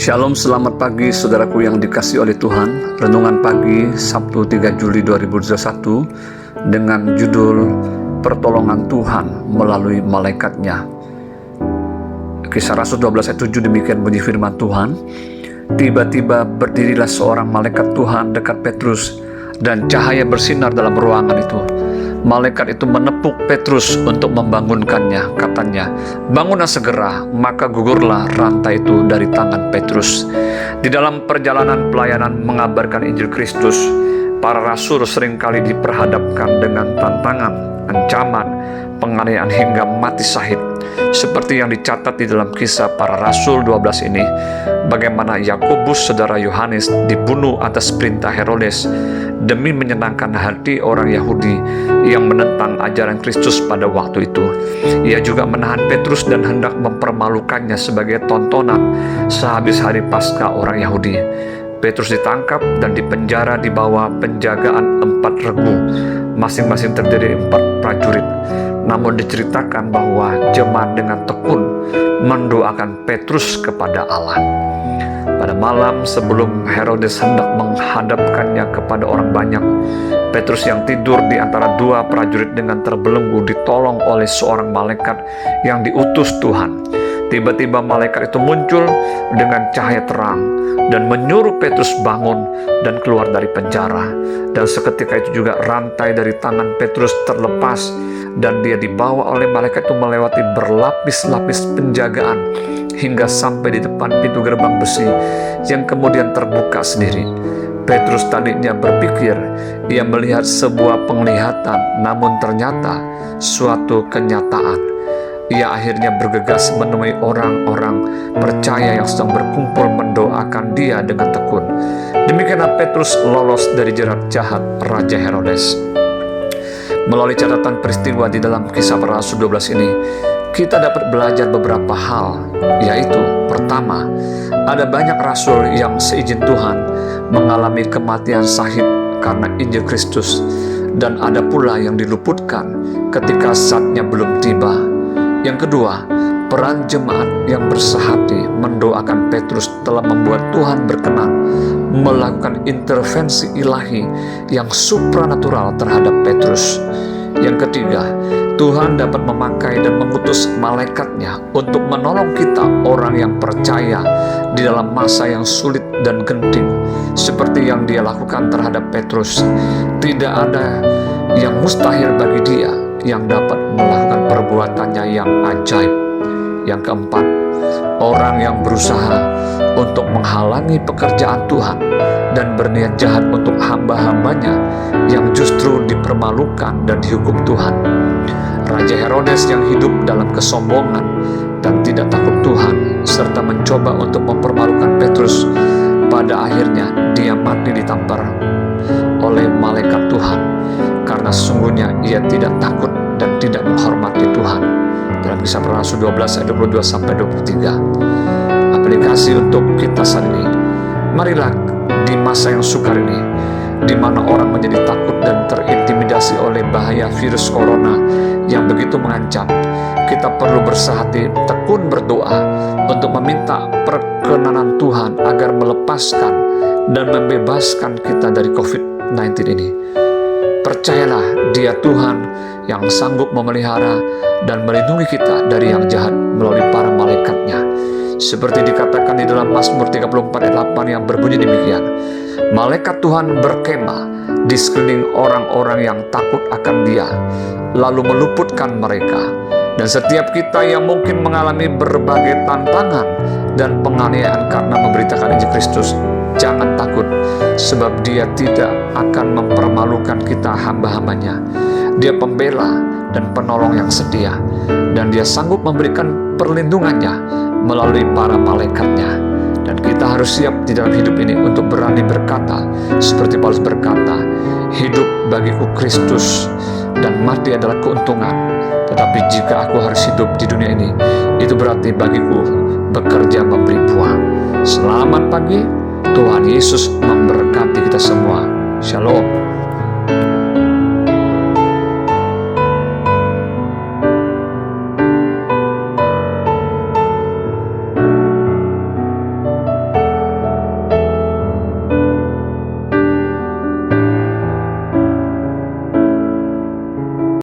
Shalom, selamat pagi saudaraku yang dikasihi oleh Tuhan. Renungan pagi Sabtu 3 Juli 2021 dengan judul Pertolongan Tuhan melalui malaikatnya. Kisah Rasul 12 ayat 7 demikian bunyi firman Tuhan. Tiba-tiba berdirilah seorang malaikat Tuhan dekat Petrus dan cahaya bersinar dalam ruangan itu. Malaikat itu menepuk Petrus untuk membangunkannya. Katanya, "Bangunlah segera." Maka gugurlah rantai itu dari tangan Petrus. Di dalam perjalanan pelayanan mengabarkan Injil Kristus, para rasul seringkali diperhadapkan dengan tantangan, ancaman, penganiayaan hingga mati syahid. Seperti yang dicatat di dalam kisah para rasul 12 ini, bagaimana Yakobus saudara Yohanes dibunuh atas perintah Herodes demi menyenangkan hati orang Yahudi yang menentang ajaran Kristus pada waktu itu. Ia juga menahan Petrus dan hendak mempermalukannya sebagai tontonan sehabis hari Paskah orang Yahudi. Petrus ditangkap dan dipenjara di bawah penjagaan 4 regu, masing-masing terdiri 4 prajurit. Namun diceritakan bahwa jemaat dengan tekun mendoakan Petrus kepada Allah. Pada malam sebelum Herodes hendak menghadapkannya kepada orang banyak, Petrus yang tidur di antara 2 prajurit dengan terbelenggu ditolong oleh seorang malaikat yang diutus Tuhan. Tiba-tiba malaikat itu muncul dengan cahaya terang dan menyuruh Petrus bangun dan keluar dari penjara. Dan seketika itu juga rantai dari tangan Petrus terlepas dan dia dibawa oleh malaikat itu melewati berlapis-lapis penjagaan hingga sampai di depan pintu gerbang besi yang kemudian terbuka sendiri. Petrus tadinya berpikir ia melihat sebuah penglihatan, namun ternyata suatu kenyataan. Ia akhirnya bergegas menemui orang-orang percaya yang sedang berkumpul mendoakan dia dengan tekun. Demikianlah Petrus lolos dari jerat jahat Raja Herodes. Melalui catatan peristiwa di dalam kisah para rasul 12 ini, kita dapat belajar beberapa hal, yaitu pertama, ada banyak rasul yang seizin Tuhan mengalami kematian syahid karena Injil Kristus, dan ada pula yang diluputkan ketika saatnya belum tiba. Yang kedua, peran jemaat yang bersehati mendoakan Petrus telah membuat Tuhan berkenan melakukan intervensi ilahi yang supranatural terhadap Petrus. Yang ketiga, Tuhan dapat memakai dan mengutus malaikatnya untuk menolong kita orang yang percaya di dalam masa yang sulit dan genting, seperti yang dia lakukan terhadap Petrus. Tidak ada yang mustahil bagi dia yang dapat melakukan perbuatannya yang ajaib. Yang keempat, orang yang berusaha untuk menghalangi pekerjaan Tuhan dan berniat jahat untuk hamba-hambanya yang justru dipermalukan dan dihukum Tuhan. Raja Herodes yang hidup dalam kesombongan dan tidak takut Tuhan serta mencoba untuk mempermalukan Petrus, pada akhirnya dia mati ditampar oleh malaikat Tuhan karena sesungguhnya ia tidak takut dan tidak menghormati Tuhan. Dalam kisah para rasul 12 ayat 22-23. Aplikasi untuk kita saat ini. Marilah di masa yang sukar ini, di mana orang menjadi takut dan terintimidasi oleh bahaya virus corona yang begitu mengancam, kita perlu bersehati tekun berdoa untuk meminta perkenanan Tuhan agar melepaskan dan membebaskan kita dari COVID-19 ini. Percayalah, Dia Tuhan yang sanggup memelihara dan melindungi kita dari yang jahat melalui para malaikatnya. Seperti dikatakan di dalam Mazmur 34 ayat 8 yang berbunyi demikian, malaikat Tuhan berkemah di sekeliling orang-orang yang takut akan Dia, lalu meluputkan mereka. Dan setiap kita yang mungkin mengalami berbagai tantangan dan penganiayaan karena memberitakan Injil Kristus, jangan takut, sebab Dia tidak akan mempermalukan kita hamba-hambanya. Dia pembela dan penolong yang setia, dan Dia sanggup memberikan perlindungannya melalui para malaikatnya. Dan kita harus siap di dalam hidup ini untuk berani berkata, seperti Paulus berkata, hidup bagiku Kristus dan mati adalah keuntungan. Tetapi jika aku harus hidup di dunia ini, itu berarti bagiku bekerja memberi buah. Selamat pagi, Tuhan Yesus memberkati kita semua. Shalom.